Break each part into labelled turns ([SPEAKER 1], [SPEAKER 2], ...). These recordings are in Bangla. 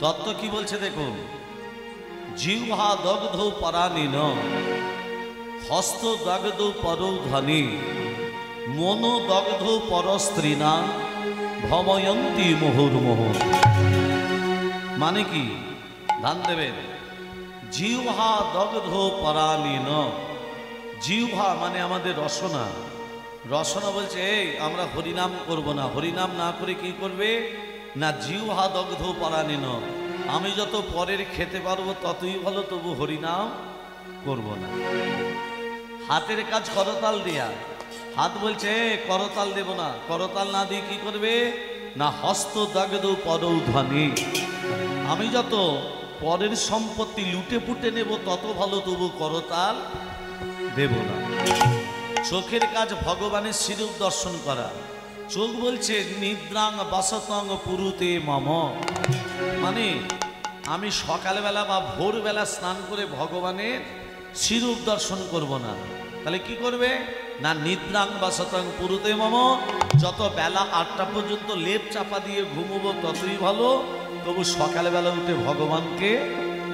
[SPEAKER 1] তত্ত্ব কি বলছে দেখুন, জিহ্বা দগ্ধ পরাণিন, হস্ত দগ্ধ পরৌধনি, মনো দগ্ধ পরস্ত্রীণা, ভময়ন্তী মুহুর্মুহু। মানে কি? ধ্যান দেবেন। জিহ্বা দগ্ধ পরাণিন, জিহ্বা মানে আমাদের রসনা। রসনা বলছে এই আমরা হরিনাম করব না, হরিনাম না করে কি করবে না, জিহ্বা দগ্ধ পরাণিন, আমি যত পরের খেতে পারবো ততই ভালো, তবু হরিনাম করব না। হাতের কাজ করতাল দেয়া, হাত বলছে করতাল দেব না, করতাল না দিয়ে কি করবে না, হস্ত দগ্ধ পরৌধনি, আমি যত পরের সম্পত্তি লুটে পুটে নেব তত ভালো, তবু করতাল দেব না। চোখের কাজ ভগবানের শ্রীরূপ দর্শন করা, চোখ বলছে নিদ্রাং বাসতং পুরুতে মম, মানে আমি সকালবেলা বা ভোরবেলা স্নান করে ভগবানের শ্রীরূপ দর্শন করব না। তাহলে কি করবে না, নিদ্রাং বাসতং পুরুতে মম, যত বেলা 8টা পর্যন্ত লেপ চাপা দিয়ে ঘুমবো ততই ভালো, তবু সকালবেলা উঠে ভগবানকে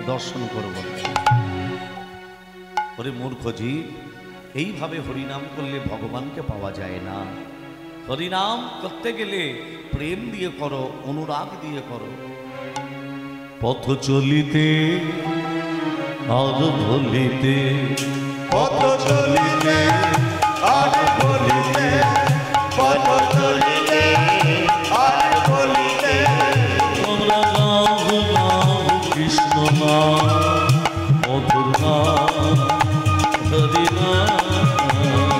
[SPEAKER 1] দর্শন করব না। ওরে মূর্খ জীব, এইভাবে হরিনাম করলে ভগবানকে পাওয়া যায় না। হরিনাম করতে গেলে প্রেম দিয়ে করো, অনুরাগ দিয়ে করো। পথ চলিতে আর বলিতে,
[SPEAKER 2] পথ চলিতে আর বলিতে, পথ চলিতে আর বলিতে,
[SPEAKER 1] তোমরা গাও গাও কৃষ্ণ নাম, মধুর নাম হরি নাম,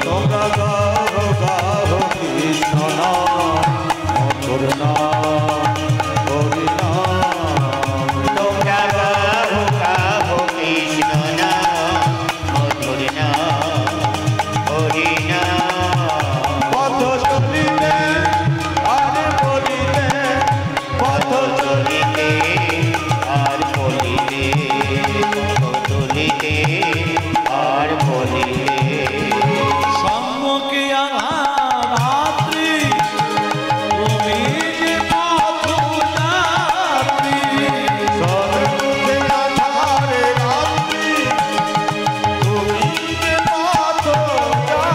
[SPEAKER 2] তোমরা গাও গাও কৃষ্ণ নাম, মধুর নাম হরি নাম, তোমরা গাও গাও কৃষ্ণ নাম, মধুর নাম হরি নাম। পথ চলিতে আর বলিতে, পথ চলিতে আর বলিতে, পথ চলিতে আর বলিতে,
[SPEAKER 1] সম্মুখে আধার রাত্রি, তুমি যে পথযাত্রী,
[SPEAKER 2] সম্মুখে আধার রাত্রি, তুমি যে পথযাত্রী,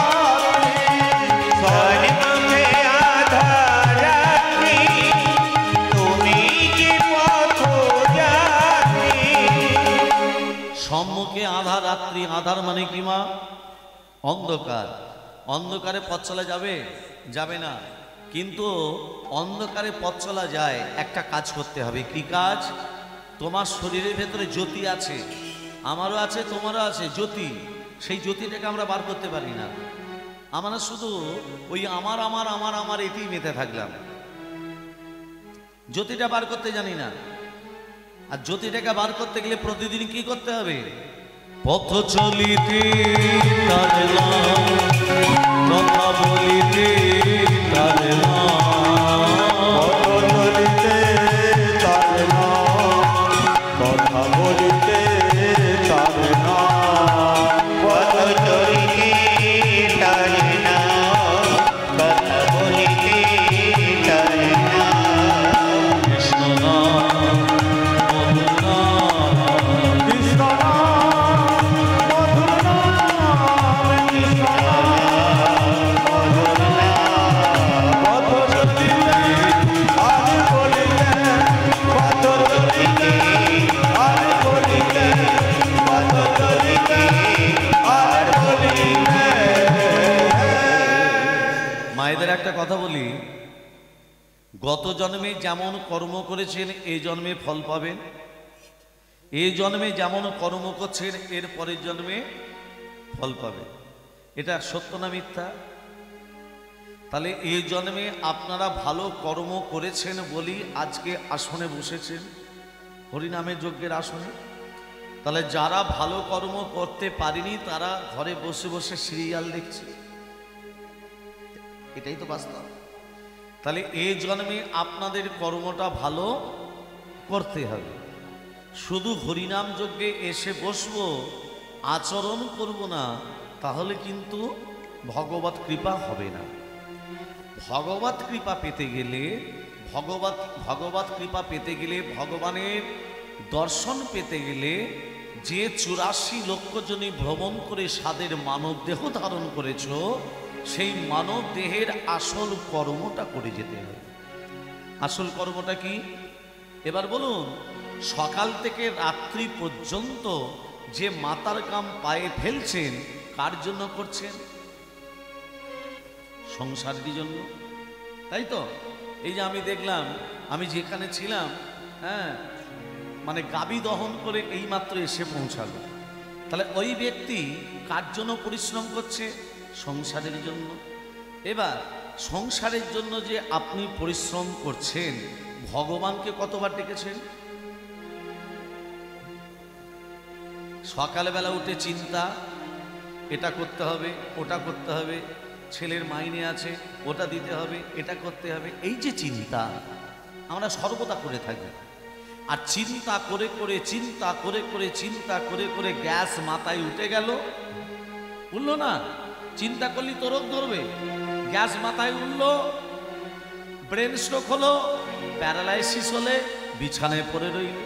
[SPEAKER 2] সম্মুখে আধার রাত্রি, তুমি যে পথযাত্রী।
[SPEAKER 1] সম্মুখে আধার রাত্রি, আধার মানে কি মা? অন্ধকার। অন্ধকারে পথ চলা যাবে? যাবে না। কিন্তু অন্ধকারে পথ চলা যায়, একটা কাজ করতে হবে। কি কাজ? তোমার শরীরের ভেতরে জ্যোতি আছে, আমারও আছে, তোমারও আছে জ্যোতি। সেই জ্যোতিটাকে আমরা বার করতে পারি না। আমরা শুধু ওই আমার আমার আমার আমার এতেই মেতে থাকলাম, জ্যোতিটা বার করতে জানি না। আর জ্যোতিটাকে বার করতে গেলে প্রতিদিন কি করতে হবে? পথ চলিতে তার নাম, কথা বলিতে তার নাম,
[SPEAKER 2] পথ চলিতে তার নাম, কথা বলিতে তার নাম, পথ চলিতে তার নাম, কথা বলিতে তার নাম,
[SPEAKER 1] কৃষ্ণ নাম মধুর নাম,
[SPEAKER 2] কৃষ্ণ নাম মধুর নাম, কৃষ্ণ নাম মধুর নাম। পথ চলিতে আর বলিতে, পথ চলিতে আর বলিতে, পথ চলিতে আর বলিতে।
[SPEAKER 1] মায়েদের একটা কথা বলি, গত জন্মে যেমন কর্ম করেছেন এই জন্মে ফল পাবেন, এই জন্মে যেমন কর্ম করছেন এর পরের জন্মে ফল পাবেন। এটা সত্য না মিথ্যা? তাহলে এই জন্মে আপনারা ভালো কর্ম করেছেন বলেই আজকে আসনে বসেছেন, হরিনামের যজ্ঞের আসনে। তাহলে যারা ভালো কর্ম করতে পারেনি তারা ঘরে বসে বসে সিরিয়াল দেখছে, এটাই তো বাস্তব। তাহলে এই জন্মে আপনাদের কর্মটা ভালো করতে হবে। শুধু হরিনাম যজ্ঞে এসে বসবো, আচরণ করব না, তাহলে কিন্তু ভগবত কৃপা হবে না। ভগবত কৃপা পেতে গেলে ভগবত কৃপা পেতে গেলে, ভগবানের দর্শন পেতে গেলে যে 84 লক্ষ জনী ভ্রমণ করে সাদের মানব দেহ ধারণ করেছ, সেই মানব দেহের আসল কর্মটা করে যেতে হবে। আসল কর্মটা কি? এবার বলুন, সকাল থেকে রাত্রি পর্যন্ত যে মাতার কাম পায়ে ফেলছেন, কার জন্য করছেন? সংসারের জন্য, তাই তো? এই যে আমি দেখলাম, আমি যেখানে ছিলাম, হ্যাঁ, মানে গাবি দহন করে এইমাত্র এসে পৌঁছালো। তাহলে ওই ব্যক্তি কার জন্য পরিশ্রম করছে? সংসারের জন্য। এবার সংসারের জন্য যে আপনি পরিশ্রম করছেন, ভগবানকে কতবার ডেকেছেন? সকালবেলা উঠে চিন্তা, এটা করতে হবে, ওটা করতে হবে, ছেলের মাইনে আছে, ওটা দিতে হবে, এটা করতে হবে। এই যে চিন্তা আমরা সর্বদা করে থাকি। আর চিন্তা করে করে চিন্তা করে করে চিন্তা করে করে গ্যাস মাথায় উঠে গেল, উঠলো না? চিন্তা করলি তো রোগ ধরবে। গ্যাস মাথায় উঠলো, ব্রেন স্ট্রোক হলো, প্যারালাইসিস হলে বিছানায় পড়ে রইল।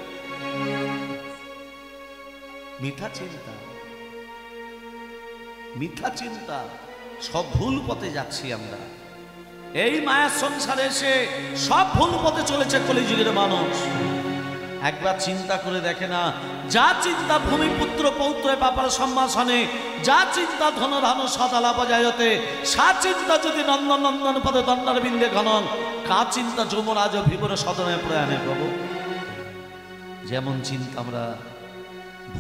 [SPEAKER 1] মিথ্যা চিন্তা, মিথ্যা চিন্তা, সব ভুল পথে যাচ্ছি আমরা। এই মায়ার সংসারে এসে সব ভুল পথে চলেছে কলিযুগের মানুষ। একবার চিন্তা করে দেখে না, যা চিন্তা ভূমিপুত্র পৌত্র পাপার সম্ভাষণে, যা চিন্তা ধন ধান সদালা বজায়তে, সা চিন্তা যদি নন্দন নন্দন পদে দণ্ডার বিন্দে ঘনন, কা চিন্তা যমরাজ ভিবর সদনে প্রয়াণে প্রভু। যেমন চিন্তা আমরা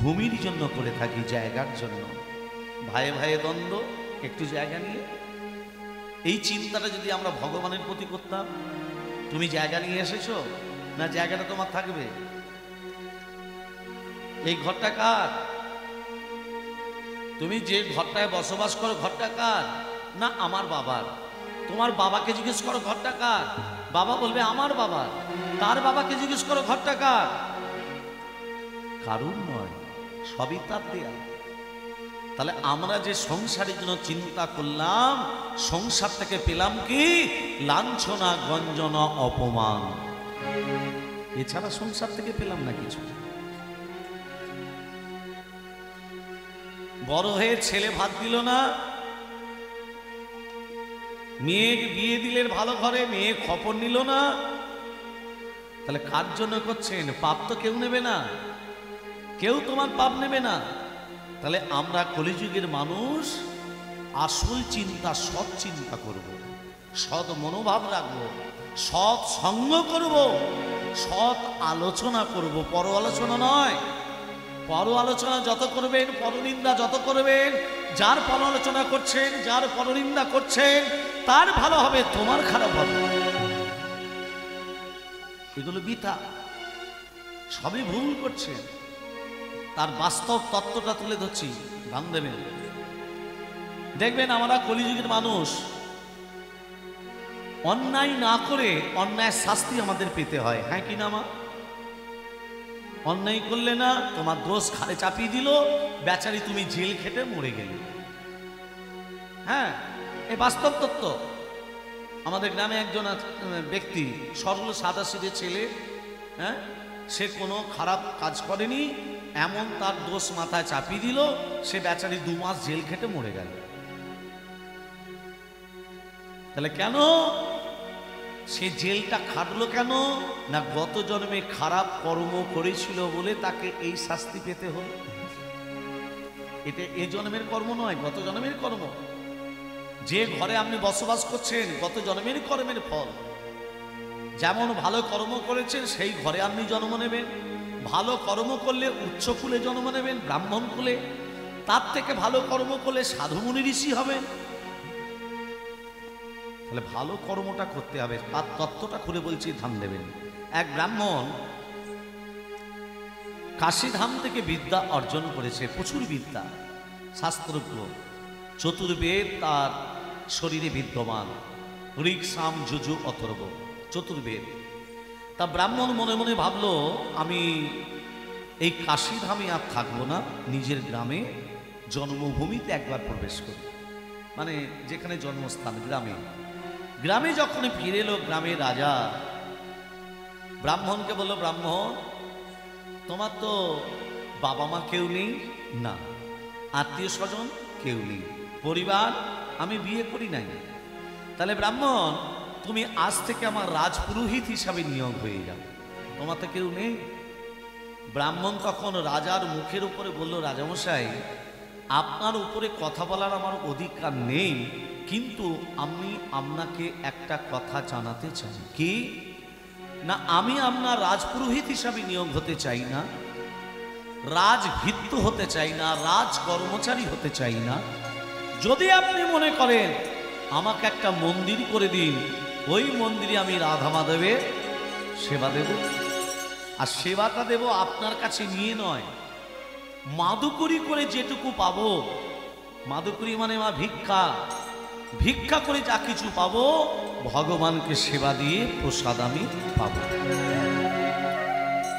[SPEAKER 1] ভূমির জন্য করে থাকি, জায়গার জন্য, ভাইয়ে ভাইয়ে দ্বন্দ্ব, একটু জায়গা নিয়ে। এই চিন্তাটা যদি আমরা ভগবানের প্রতি করতাম, তুমি জায়গা নিয়ে এসেছো না, জায়গাটা তোমার থাকবে? এই ঘরটা কার? তুমি যে ঘরটায় বসবাস করো, ঘরটা কার? না আমার বাবার। তোমার বাবাকে জিজ্ঞেস করো ঘরটা কার? বাবা বলবে আমার বাবার। তার বাবাকে জিজ্ঞেস করো ঘরটা কার? কারুর নয়, সবই তার দেয়া। তাহলে আমরা যে সংসারের জন্য চিন্তা করলাম, সংসার থেকে পেলাম কি? লাঞ্ছনা, গঞ্জনা, অপমান। এছাড়া সংসার থেকে পেলাম না কিছু। বড় হয়ে ছেলে ভাত দিল না, মেয়ে বিয়ে দিলেন ভালো ঘরে, মেয়ে খবর নিল না, তাহলে কার জন্য করছেন? পাপ তো কেউ নেবে না, কেউ তোমার পাপ নেবে না। তাহলে আমরা কলিযুগের মানুষ আসল চিন্তা, সৎ চিন্তা করব, সৎ মনোভাব রাখবো, সৎ সঙ্গ করব, সৎ আলোচনা করব, পর আলোচনা নয়। পর আলোচনা যত করবেন, পরনিন্দা যত করবেন, যার পর আলোচনা করছেন, যার পরনিন্দা করছেন, তার ভালো হবে, তোমার খারাপ হবে। এগুলো বৃথা, সবই ভুল করছেন। তার বাস্তব তত্ত্বটা তুলে ধরছি, ধ্যান দেবেন। দেখবেন আমরা কলিযুগের মানুষ, অন্যায় না করে অন্যায় শাস্তি আমাদের পেতে হয়, হ্যাঁ কি না? মা, অন্যায় করলে না, তোমার দোষ ঘাড়ে চাপিয়ে দিল, বেচারি তুমি জেল খেটে মরে গেলে। হ্যাঁ, এই বাস্তব তত্ত্ব। আমাদের গ্রামে একজন ব্যক্তি, সরল সাদাসিধে ছেলে, হ্যাঁ, সে কোনো খারাপ কাজ করেনি, এমন তার দোষ মাথায় চাপিয়ে দিল, সে বেচারি 2 মাস জেল খেটে মরে গেল। তাহলে কেন সে জেলটা খাটলো? কেন না, গত জন্মে খারাপ কর্ম করেছিল বলে তাকে এই শাস্তি পেতে হলো। এটা এ জন্মের কর্ম নয়, গত জন্মের কর্ম। যে ঘরে আপনি বসবাস করছেন, গত জন্মের কর্মের ফল। যেমন ভালো কর্ম করেছেন, সেই ঘরে আপনি জন্ম নেবেন। ভালো কর্ম করলে উচ্চ কুলে জন্ম নেবেন, ব্রাহ্মণ কুলে। তার থেকে ভালো কর্ম করলে সাধুমুনি ঋষি হবেন। তাহলে ভালো কর্মটা করতে হবে, তার তত্ত্বটা খুলে বলছি, ধ্যান দেবেন। এক ব্রাহ্মণ কাশীধাম থেকে বিদ্যা অর্জন করেছে, প্রচুর বিদ্যা, শাস্ত্রজ্ঞ, চতুর্বেদ তার শরীরে বিদ্যমান, ঋক, সাম, যজু, অথর্ব, চতুর্বেদ। তা ব্রাহ্মণ মনে মনে ভাবলো, আমি এই কাশীধামে আর থাকবো না, নিজের গ্রামে জন্মভূমিতে একবার প্রবেশ করি। মানে যেখানে জন্মস্থান, গ্রামে। গ্রামে যখন ফিরে এলো, গ্রামের রাজা ব্রাহ্মণকে বলল, ব্রাহ্মণ তোমার তো বাবা মা কেউ নেই? না। আত্মীয় স্বজন কেউ নেই, পরিবার আমি বিয়ে করি নাই। তাহলে ব্রাহ্মণ তুমি আজ থেকে আমার রাজপুরোহিত হিসাবে নিয়োগ হয়ে যাও, তোমার তো কেউ নেই। ব্রাহ্মণ তখন রাজার মুখের উপরে বলল, রাজামশাই আপনার উপরে কথা বলার আমার অধিকার নেই, কিন্তু আমি আপনাকে একটা কথা জানাতে চাই। কি না, আমি আপনার রাজপুরোহিত হিসাবে নিয়োগ হতে চাই না, রাজভিত্ত হতে চাই না, রাজ কর্মচারী হতে চাই না। যদি আপনি মনে করেন আমাকে একটা মন্দির করে দিন, ওই মন্দিরে আমি রাধা মাধবের সেবা দেব, আর সেবাটা দেব আপনার কাছে নিয়ে নয়, মাদুকুরি করে যেটুকু পাবো, মাদুকুরি মানে মা ভিক্ষা, ভিক্ষা করে যা কিছু পাবো ভগবানকে সেবা দিয়ে প্রসাদ আমি পাবো।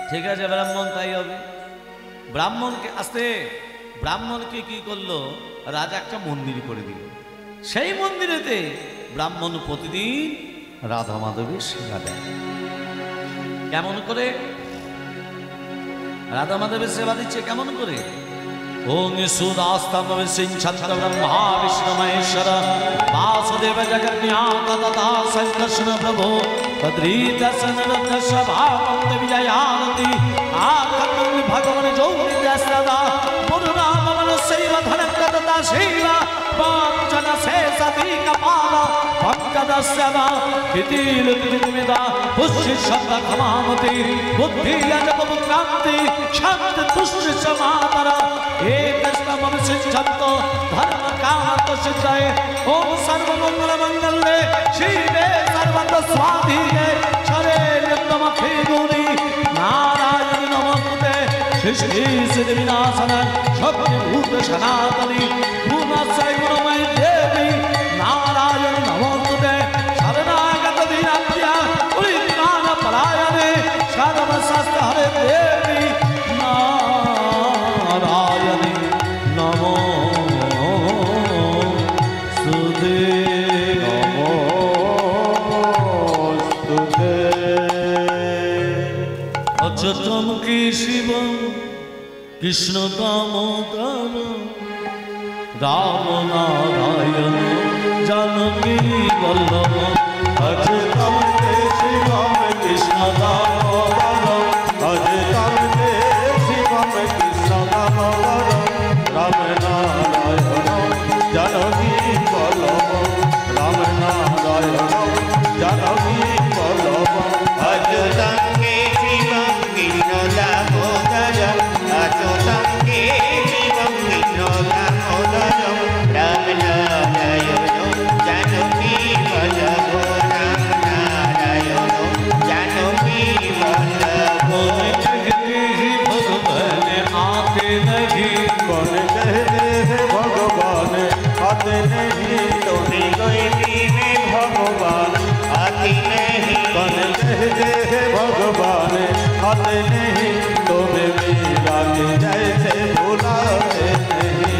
[SPEAKER 1] ঠিক আছে ব্রাহ্মণ, তাই হবে। ব্রাহ্মণকে আসতে, ব্রাহ্মণকে কি করলো, রাজা একটা মন্দির করে দিল। সেই মন্দিরেতে ব্রাহ্মণ প্রতিদিন রাধা মাধবের সেবা দেয়। কেমন করে রাধা মাধবের সেবা দিচ্ছে? কেমন করে? ওং সুদাস্তম সিঞ্ছত্ত ব্রহ্মা বিষ্ণু মহেশ্বর বাসুদেব জগন্নাথ তথা সংকর্ষণ প্রভো তদ্রীদর্শন রত্নসভাবন্দ বিজয়ানতি আখন্দ ভগবান জৌনিদাসদা পুরনামন সৈব ধনকততা শৈব পাঞ্চন শেষাদি কপাল পঞ্চদস্যদা তিতিল তিতিমিদা পুষ্টি শব্দ ক্ষমামতি বুদ্ধি যপবুক্রান্তি শান্ত তুষ্ট সমাতরা एकस्तमं सिद्धंत धर्म कामत सिद्धाय ओम सर्वमंगल मंगले शिवे सर्वत स्वाधीने शरे नित्यमखे गौरी नारायण नमोस्तुते सृष्टि सिद्धि विनाशन शक्ति भूत सनातनी गुणत्रय गुणमयी देवी नारायण नमोस्तुते शरणागत दीनात्या परित्राण परायणे सर्वशास्त्र हरे देवी नारायणी नमोस्तुते
[SPEAKER 2] नमोस्तुते।
[SPEAKER 1] अच्युतम केशवम कृष्ण दामोदर राम नारायण जानकी वल्लभ
[SPEAKER 2] अच्युतम केशवम कृष्ण दामोदर अच्युतम केशवम कृष्ण दामोदर राम नारायण जानकी वल्लभ राम नारायण जानकी वल्लभ
[SPEAKER 3] अच्युतं केशवं कृष्ण दामोदर अच्युतं केशवं कृष्ण दामोदर राम नारायण जानकी वल्लभ राम नारायण जानकी वल्लभ।
[SPEAKER 1] कौन कहते हैं भगवान आते नहीं,
[SPEAKER 3] तुम्हें कहते हैं भगवान आते नहीं,
[SPEAKER 1] कौन कहते हैं भगवान आते नहीं, तुम्हें मीरा के जैसे भुलाते नहीं,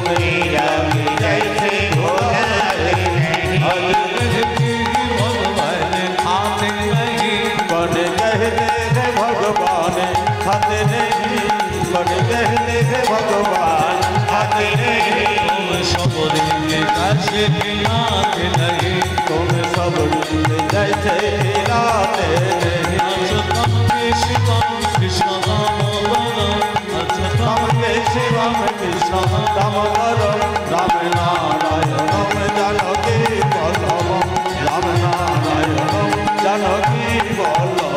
[SPEAKER 3] मेरा भी जैसे भुलाते नहीं।
[SPEAKER 1] भगवान आते नहीं, कौन कहते हैं भगवान आते नहीं, कौन कहते हैं भगवान आते नहीं, तुम सबरी के कैसे खिलाते नहीं, तुम सबरी के जैसे खिलाते नहीं। अच्युतम केशवम कृष्ण दामोदर अच्युतम केशवम कृष्ण दामोदर राम नारायण जानकी वल्लभ राम नारायण जानकी वल्लभ।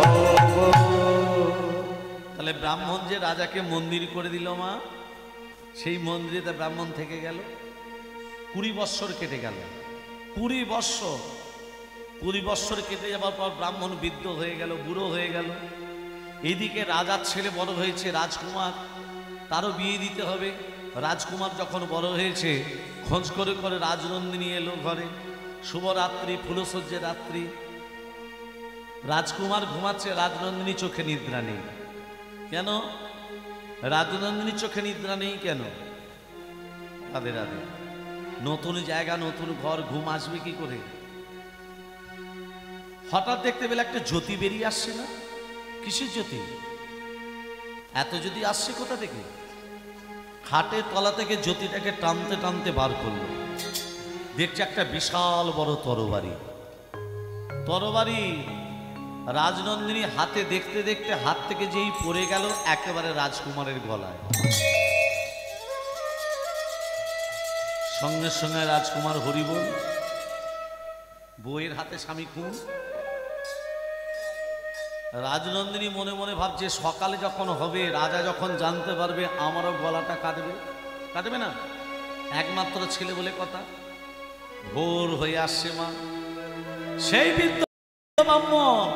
[SPEAKER 1] তাহলে ব্রাহ্মণ যে রাজাকে মন্দির করে দিল মা, সেই মন্দিরেতে ব্রাহ্মণ থেকে গেল 20 বৎসর কেটে গেল। 20 বৎসর, 20 বৎসর কেটে যাবার পর ব্রাহ্মণ বৃদ্ধ হয়ে গেল, বুড়ো হয়ে গেল। এইদিকে রাজার ছেলে বড় হয়েছে রাজকুমার, তারও বিয়ে দিতে হবে। রাজকুমার যখন বড় হয়েছে, খোঁজ করে করে রাজনন্দিনী এলো ঘরে। শুভরাত্রি, ফুলসজ্জের রাত্রি। রাজকুমার ঘুমাচ্ছে, রাজনন্দিনী চোখে নিদ্রা নেই। কেন রাজনন্দিনী চোখে নিদ্রা নেই কেন? রাধে রাধে। নতুন জায়গা, নতুন ঘর, ঘুম আসবে কি করে? হঠাৎ দেখতে পেলে একটা জ্যোতি বেরিয়ে আসছে না, কিসের জ্যোতি? এত যদি আসছে কোথা থেকে? খাটের তলা থেকে জ্যোতিটাকে টানতে টানতে বার করলো, দেখছে একটা বিশাল বড় তরবারি। তরবারি রাজনন্দিনী হাতে দেখতে দেখতে হাত থেকে যেই পড়ে গেল একেবারে রাজকুমারের গলায়। সঙ্গে সঙ্গে রাজকুমার হরি বল, বউয়ের হাতে স্বামী খুন। রাজনন্দিনী মনে মনে ভাবছে সকালে যখন হবে, রাজা যখন জানতে পারবে আমারও গলাটা কাটবে। কাটবে না? একমাত্র ছেলে বলে কথা। ভোর হয়ে আসছে মা, সেই বৃদ্ধ ব্রাহ্মণ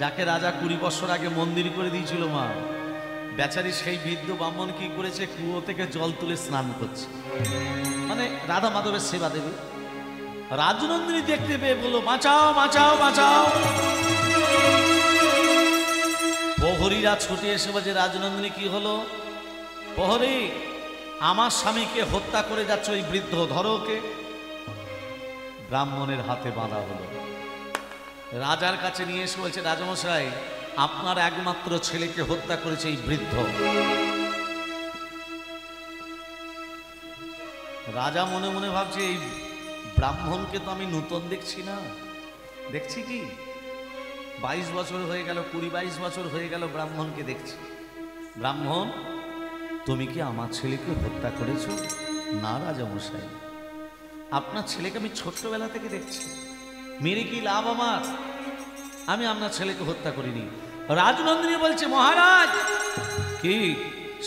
[SPEAKER 1] যাকে রাজা 20 বছর আগে মন্দির করে দিয়েছিল মা, বেচারি সেই বৃদ্ধ ব্রাহ্মণ কি করেছে, কুয়ো থেকে জল তুলে স্নান করছে, মানে রাধা মাধবের সেবা দেবে। রাজনন্দিনী দেখতে পেয়ে বললো, বাঁচাও বাঁচাও বাঁচাও। প্রহরীরা ছুটে এসে বলছে, রাজনন্দিনী কি হলো? প্রহরী, আমার স্বামীকে হত্যা করে যাচ্ছে ওই বৃদ্ধ, ধরো ওকে। ব্রাহ্মণের হাতে বাঁধা হলো, রাজার কাছে নিয়ে এসে বলছে, রাজামশাই আপনার একমাত্র ছেলেকে হত্যা করেছে এই বৃদ্ধ। রাজা মনে মনে ভাবছে এই ব্রাহ্মণকে তো আমি নূতন দেখছি না, দেখছি কি 22 বছর হয়ে গেল, 20-22 বছর হয়ে গেল ব্রাহ্মণকে দেখছি। ব্রাহ্মণ, তুমি কি আমার ছেলেকে হত্যা করেছো? না রাজামশাই, আপনার ছেলেকে আমি ছোট্টবেলা থেকে দেখছি, মেরে কি লাভ আমার? আমি আপনার ছেলেকে হত্যা করিনি। রাজনন্দিনী বলছে, মহারাজ কি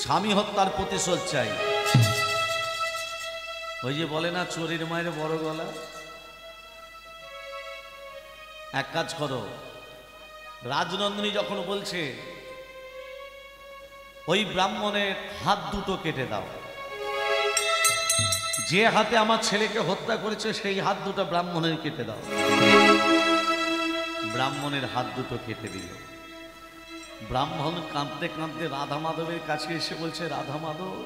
[SPEAKER 1] স্বামী হত্যার প্রতিশোধ চাই। ওই যে বলে না চোরের মায়ের বড় গলা। এক কাজ করো, রাজনন্দিনী যখন বলছে ওই ব্রাহ্মণের হাত দুটো কেটে দাও, যে হাতে আমার ছেলেকে হত্যা করেছে সেই হাত দুটো ব্রাহ্মণের কেটে দাও। ব্রাহ্মণের হাত দুটো কেটে দিল। ব্রাহ্মণ কাঁদতে কাঁদতে রাধা মাধবের কাছে এসে বলছে, রাধা মাধব,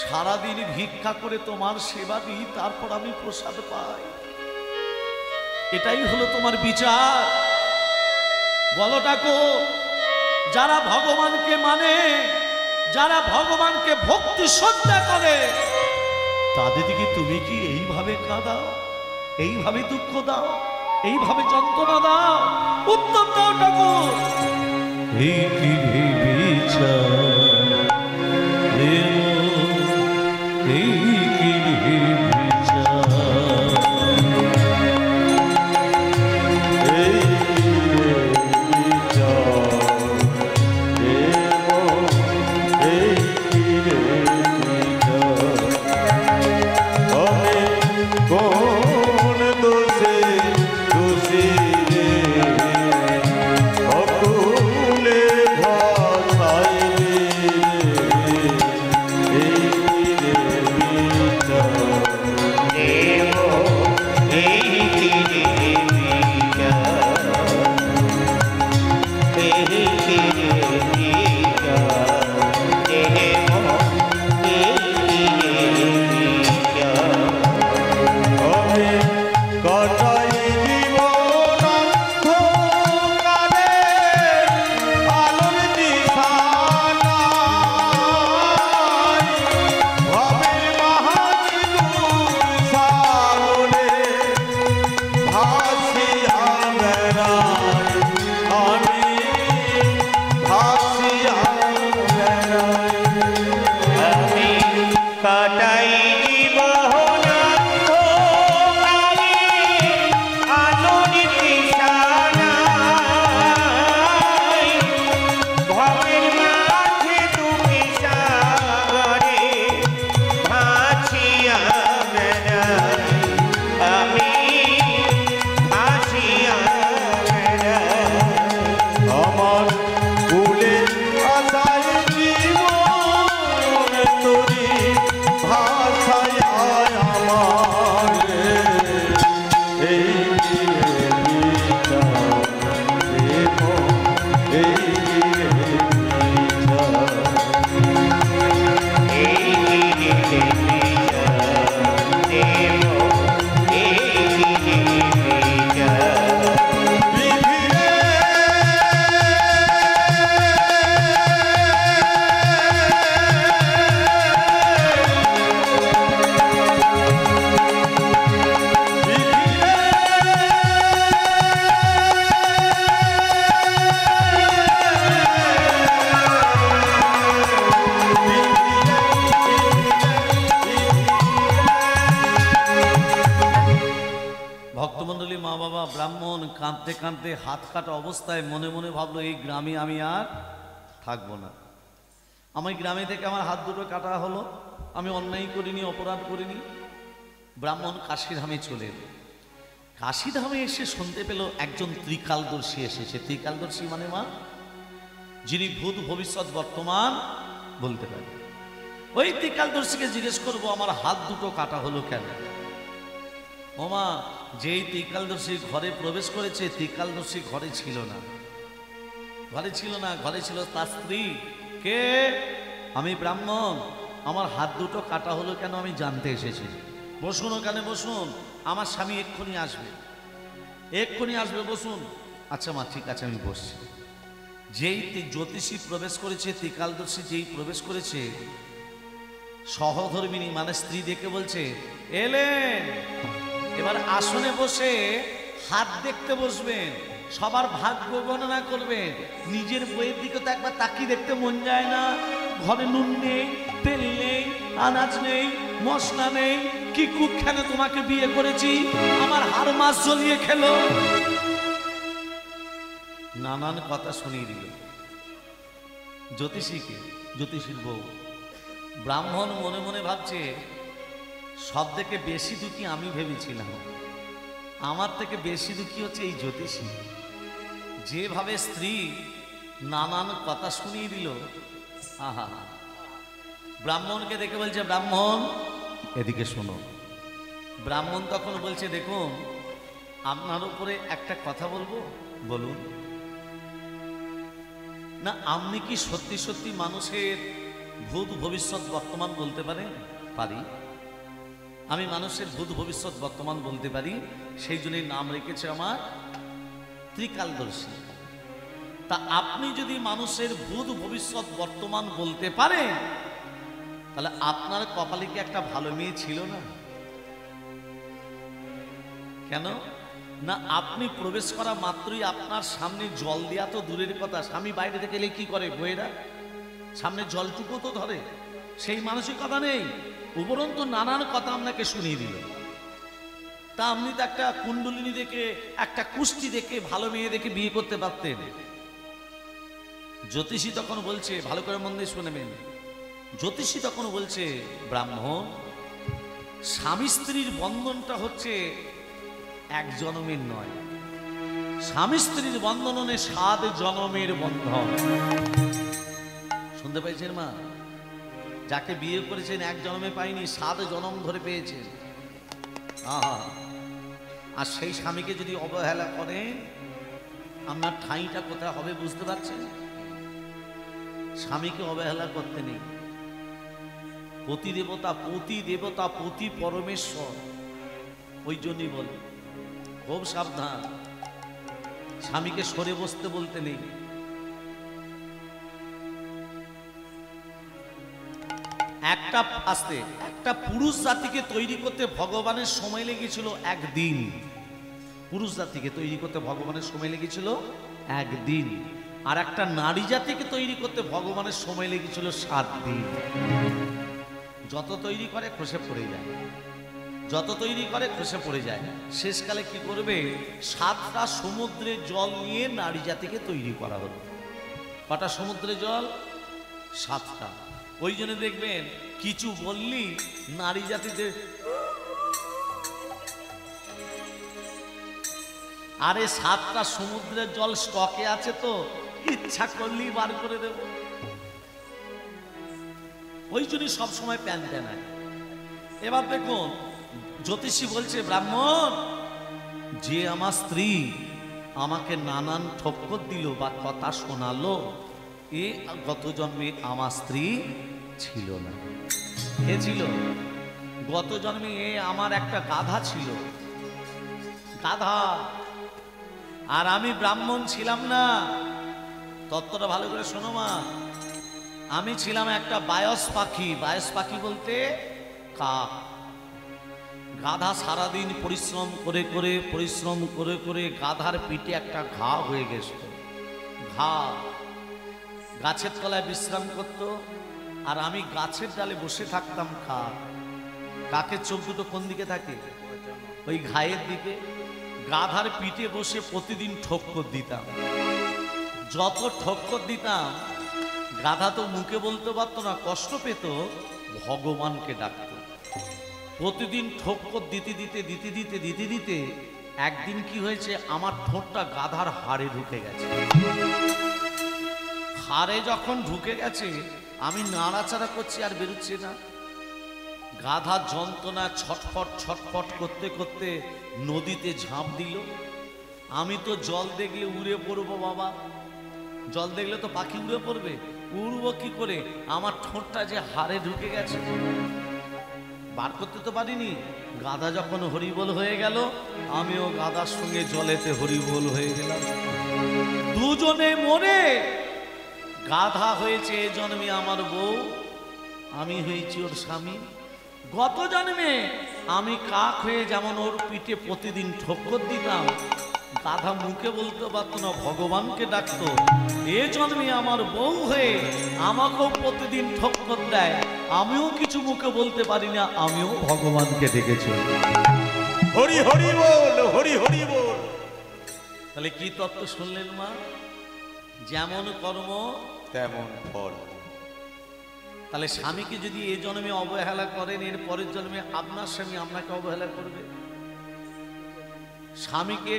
[SPEAKER 1] সারাদিন ভিক্ষা করে তোমার সেবা দিই, তারপর আমি প্রসাদ পাই, এটাই হলো তোমার বিচার? বলো ঠাকুর, যারা ভগবানকে মানে, যারা ভগবানকে ভক্তি শ্রদ্ধা করে, তাদের দিকে তুমি কি এইভাবে কাঁদাও, এইভাবে দুঃখ দাও, এইভাবে যন্ত্রণা দাও? উত্তর দাও ঠাকুর। এই কি বিচার, এই কি বিচার,
[SPEAKER 2] এই কোন দোষে দোষী অকুলে
[SPEAKER 1] কাঁদতে কাঁদতে হাত কাটা অবস্থায় মনে মনে ভাবলো এই গ্রামে আমি আর থাকবো না। আমার গ্রামে থেকে আমার হাত দুটো কাটা হলো, আমি অন্যায় করিনি, অপরাধ করিনি। ব্রাহ্মণ কাশীধামে চলে এলো। কাশীধামে এসে শুনতে পেল একজন ত্রিকালদর্শী এসেছে। ত্রিকালদর্শী মানে মা, যিনি ভূত ভবিষ্যৎ বর্তমান বলতে পারে। ওই ত্রিকালদর্শীকে জিজ্ঞেস করবো আমার হাত দুটো কাটা হলো কেন? ওমা, যেই ত্রিকালদর্শী ঘরে প্রবেশ করেছে, ত্রিকালদর্শী ঘরে ছিল না। ঘরে ছিল না, ঘরে ছিল তার স্ত্রী। কে? আমি ব্রাহ্মণ, আমার হাত দুটো কাটা হলো কেন আমি জানতে এসেছি। বসুন ওখানে বসুন, আমার স্বামী এক্ষুনি আসবে, এক্ষুনি আসবে, বসুন। আচ্ছা মা, ঠিক আছে আমি বসছি। যেই জ্যোতিষী প্রবেশ করেছে, ত্রিকালদর্শী যেই প্রবেশ করেছে, সহধর্মিনী মানে স্ত্রী দেখে বলছে, এলেন, এবার আসনে বসে হাত দেখতে বসবেন, সবার ভাগ্য গণনা করবেন। নিজের বইয়ের দিকে তো একবার তাকিয়ে দেখতে মন যায় না? ঘরে নুন নেই, তেল নেই, আনাজ নেই, মশলা নেই, কি কুখ্যানে তোমাকে বিয়ে করেছি, আমার হাড় মাস জ্বলিয়ে খেলো। নানান কথা শুনিয়ে দিল জ্যোতিষীকে, জ্যোতিষীর বউ। ব্রাহ্মণ মনে মনে ভাবছে সব থেকে বেশি দুঃখী আমি ভেবেছিলাম, আমার থেকে বেশি দুঃখী হচ্ছে এই জ্যোতিষী। যেভাবে স্ত্রী নানান কথা শুনিয়ে দিল, আহা। ব্রাহ্মণকে দেখে বলছে, ব্রাহ্মণ এদিকে শোনো। ব্রাহ্মণ তখন বলছে, দেখুন আপনার উপরে একটা কথা বলবো, বলুন। না, আপনি কি সত্যি সত্যি মানুষের ভূত ভবিষ্যৎ বর্তমান বলতে পারেন? পারি, আমি মানুষের ভূত ভবিষ্যৎ বর্তমান বলতে পারি, সেই জন্যই নাম রেখেছে আমার ত্রিকালদর্শী। তা আপনি যদি মানুষের ভূত ভবিষ্যৎ বর্তমান বলতে পারেন, তাহলে আপনার কপালে কি একটা ভালো মেয়ে ছিল না? কেন না, আপনি প্রবেশ করা মাত্রই আপনার সামনে জল দেওয়া তো দূরের কথা, স্বামী বাইরে থেকে এলে কি করে বইয়েরা, সামনে জলটুকু তো ধরে, সেই মানসিকতা নেই। উপরন্তু নানান কথা আপনাকে শুনিয়ে দিল। তা আপনি তো একটা কুণ্ডলিনী দেখে, একটা কুষ্টি দেখে, ভালো মেয়ে দেখে বিয়ে করতে পারতেন। জ্যোতিষী তখন বলছে, ভালো করে মন দিয়ে শুনবেন, জ্যোতিষী তখন বলছে, ব্রাহ্মণ, স্বামী স্ত্রীর বন্ধনটা হচ্ছে এক জন্মের নয়, স্বামী স্ত্রীর বন্ধন হলে 7 জন্মের বন্ধন। শুনতে পাইছেন মা? যাকে বিয়ে করেছেন এক জন্মে পাইনি, 7 জন্ম ধরে পেয়েছেন। আহা, আর সেই স্বামীকে যদি অবহেলা করেন, আপনার ঠাঁইটা কোথায় হবে বুঝতে পারছেন? স্বামীকে অবহেলা করতে নেই। পতি দেবতা, পতি দেবতা, পতি পরমেশ্বর, ওই জন্যই বলে খুব সাবধান, স্বামীকে সরে বসতে বলতে নেই। একটা পুরুষ জাতিকে তৈরি করতে ভগবানের সময় লেগেছিল 1 দিন। পুরুষ জাতিকে তৈরি করতে ভগবানের সময় লেগেছিল 1 দিন, আর একটা নারী জাতিকে তৈরি করতে ভগবানের সময় লেগেছিল 7 দিন। যত তৈরি করে খসে পড়ে যায়, যত তৈরি করে খসে পড়ে যায়। শেষকালে কি করবে? 7টা সমুদ্রের জল নিয়ে নারী জাতিকে তৈরি করা হলো। কটা সমুদ্রের জল? 7টা। ওই জন্য দেখবেন কিছু বললি নারী জাতিতে, আরে 7টা সমুদ্রের জল স্টকে আছে তো, ইচ্ছা করলেই বার করে দেব। ওই জন্যই সবসময় প্যান প্যানায়। এবার দেখুন জ্যোতিষী বলছে, ব্রাহ্মণ, যে আমার স্ত্রী আমাকে নানান ঠক্কর দিল বা কথা শোনালো, এ গত জন্মে আমার স্ত্রী ছিল না। কে ছিল? গত জন্মে এ আমার একটা গাধা ছিল, গাধা। আর আমি ব্রাহ্মণ ছিলাম না। তত্ত্বটা ভালো করে শোনো মা। আমি ছিলাম একটা বায়স পাখি। বায়স পাখি বলতে কাক। গাধা সারাদিন পরিশ্রম করে করে গাধার পিঠে একটা ঘা হয়ে গেছিল। ঘা, গাছের তলায় বিশ্রাম করত, আর আমি গাছের ডালে বসে থাকতাম। কাকের চোখ দুটো কোন দিকে থাকে? ওই ঘায়ের দিকে। গাধার পিঠে বসে প্রতিদিন ঠক্কর দিতাম। যত ঠক্কর দিতাম গাধা তো মুখে বলতে পারতো না, কষ্ট পেত, ভগবানকে ডাকত। প্রতিদিন ঠক্কর দিতে দিতে দিতে দিতে দিতে দিতে একদিন কি হয়েছে, আমার ঠোঁটটা গাধার হাড়ে ঢুকে গেছে। হাড়ে যখন ঢুকে গেছে আমি নাড়াচাড়া করছি আর বেরোচ্ছে না। গাধা যন্ত্রণা ছটফট ছটফট করতে করতে নদীতে ঝাঁপ দিল। আমি তো জল দেখলে উড়ে পড়বো বাবা, জল দেখলে তো পাখি উড়ে পড়বে, উড়বো কি করে? আমার ঠোঁটটা যে হাড়ে ঢুকে গেছে, বার করতে তো পারিনি। গাধা যখন হরিবোল হয়ে গেল, আমিও গাধার সঙ্গে জলেতে হরিবোল হয়ে গেলাম। দুজনে মরে, গাধা হয়েছে এ জন্মে আমার বউ, আমি হয়েছি ওর স্বামী। গত জন্মে আমি কাক হয়ে যেমন ওর পিঠে প্রতিদিন ঠক্কর দিতাম, গাধা মুখে বলতে পারতো না, ভগবানকে ডাকতো। এ জন্মে আমার বউ হয়ে আমাকেও প্রতিদিন ঠক্কর দেয়, আমিও কিছু মুখে বলতে পারি না, আমিও ভগবানকে ডেকেছি।
[SPEAKER 2] হরি হরি বল, হরি হরি বল।
[SPEAKER 1] তাহলে কি তত্ত্ব শুনলেন মা? যেমন কর্ম
[SPEAKER 2] তেমন ফল।
[SPEAKER 1] তাহলে স্বামীকে যদি এই জন্মে অবহেলা করেন, এর পরের জন্মে আপনার স্বামী আপনাকে অবহেলা করবে। স্বামীকে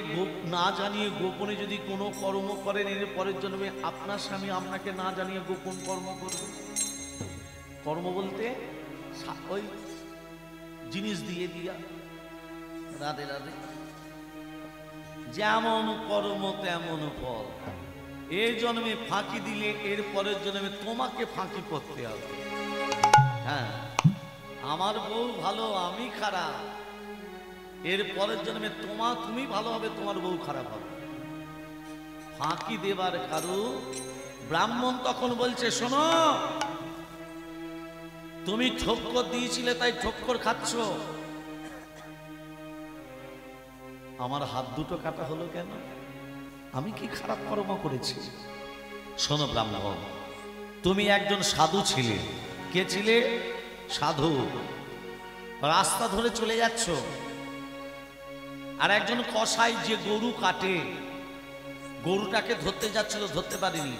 [SPEAKER 1] না জানিয়ে গোপনে যদি কোনো কর্ম করেন, এর পরের জন্মে আপনার স্বামী আপনাকে না জানিয়ে গোপন কর্ম করবে। কর্ম বলতে ওই জিনিস দিয়ে দিয়া, রাধে রাধে। যেমন কর্ম তেমন ফল। এই জন্মে ফাঁকি দিলে এর পরের জন্মে তোমাকে ফাঁকি করতে হবে। হ্যাঁ, আমার বউ ভালো আমি খারাপ, এর পরের জন্মে তুমি ভালো হবে, তোমার বউ খারাপ হবে। ফাঁকি দেবার কারু। ব্রাহ্মণ তখন বলছে, শোনো, তুমি ঠক্কর দিয়েছিলে তাই ঠক্কর খাচ্ছ, আমার হাত দুটো কাটা হলো কেন? আমি কি খারাপ কর্ম করেছি? শোনো ব্রাহ্মণ, তুমি একজন সাধু ছিলে। কে ছিলে? সাধু। রাস্তা ধরে চলে যাচ্ছ, আর একজন কসাই যে গরু কাটে, গরুটাকে ধরতে যাচ্ছিল, ধরতে পারিনি।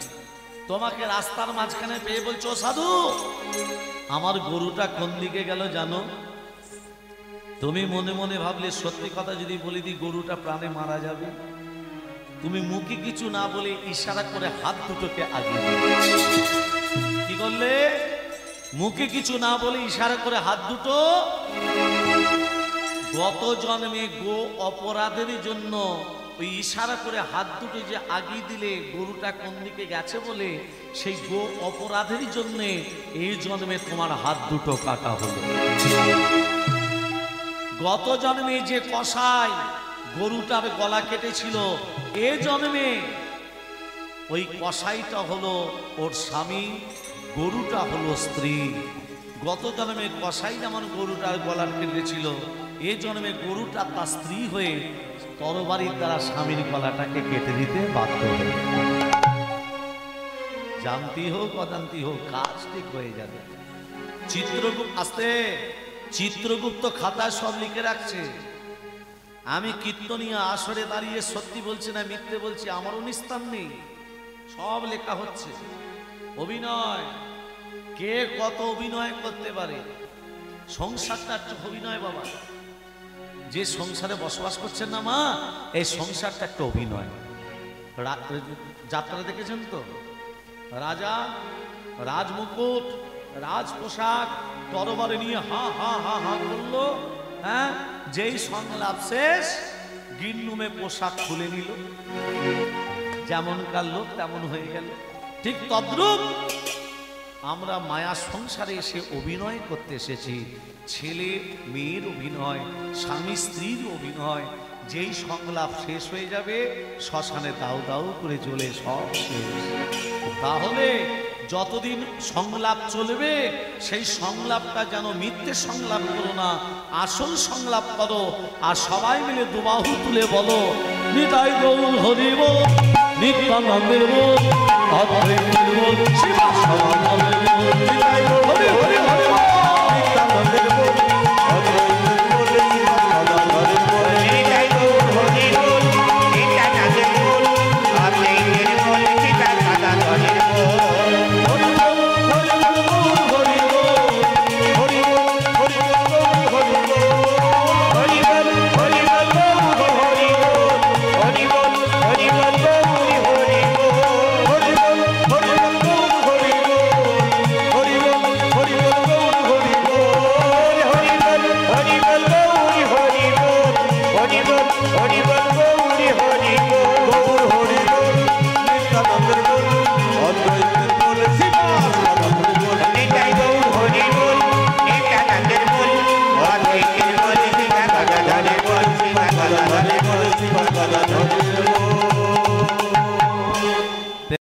[SPEAKER 1] তোমাকে রাস্তার মাঝখানে পেয়ে বলছো, সাধু আমার গরুটা কোন দিকে গেল জানো? তুমি মনে মনে ভাবলে, সত্যি কথা যদি বলি দিই গরুটা প্রাণে মারা যাবে। তুমি মুখে কিছু না বলে ইশারা করে হাত দুটোকে আগিয়ে দিলে। কি করলে? মুখে কিছু না বলে ইশারা করে হাত দুটো। গত জন্মে গো অপরাধের জন্য ওই ইশারা করে হাত দুটো যে আগিয়ে দিলে, গরুটা কোন দিকে গেছে বলে, সেই গো অপরাধের জন্য এই জন্মে তোমার হাত দুটো কাটা হলো। গত জন্মে যে কসাই গরুটার গলা কেটেছিল, এ জন্মে ওই কসাইটা হলো ওর স্বামী, গরুটা হলো স্ত্রী। গত জন্মে কসাই যেমন গরুটার গলা কেটেছিল, এ জন্মে গরুটা তার স্ত্রী হয়ে তরবারির দ্বারা স্বামীর গলাটাকে কেটে দিতে বাধ্য হবে। জানতি হোক অজান্তি হোক, কাজ ঠিক হয়ে যাবে। চিত্রগুপ্ত আসতে, চিত্রগুপ্ত খাতায় সব লিখে রাখছে। আমি কীর্তনিয়া আসরে দাঁড়িয়ে সত্যি বলছি না মিথ্যে বলছি, আমারও নিস্তার নেই, সব লেখা হচ্ছে। অভিনয়, কে কত অভিনয় করতে পারে। সংসারটা একটা অভিনয় বাবা। যে সংসারে বসবাস করছেন না মা, এই সংসারটা একটা অভিনয়। যাত্রা দেখেছেন তো? রাজা রাজমুকুট, রাজ পোশাক, তরবারি নিয়ে হা হা হা হা করলো। হ্যাঁ, যেই সংলাপ শেষ, গিন্নুমে পোশাক খুলে নিল, যেমনকার লোক তেমন হয়ে গেল। ঠিক তদ্রূপ আমরা মায়া সংসারে এসে অভিনয় করতে এসেছি। ছেলে মেয়ের অভিনয়, স্বামী স্ত্রীর অভিনয়। যেই সংলাপ শেষ হয়ে যাবে, শ্মশানে দাউ দাউ করে চলে সব শেষ। তাহলে যতদিন সংলাপ চলবে, সেই সংলাপটা যেন মিথ্যে সংলাপ করো না, আসল সংলাপ করো। আর সবাই মিলে দুবাহু তুলে বলো, নিতাই গৌর হরি বল, নিত্যানন্দের বল, অদ্বৈতের বল, শিবা সদানন্দের বল, নিতাই গৌর হরি হরি হরি বল, নিত্যানন্দের বল, অদ্বৈতের বল, শিবা সদানন্দের বল, নিতাই গৌর হরি বল।
[SPEAKER 2] গদাধর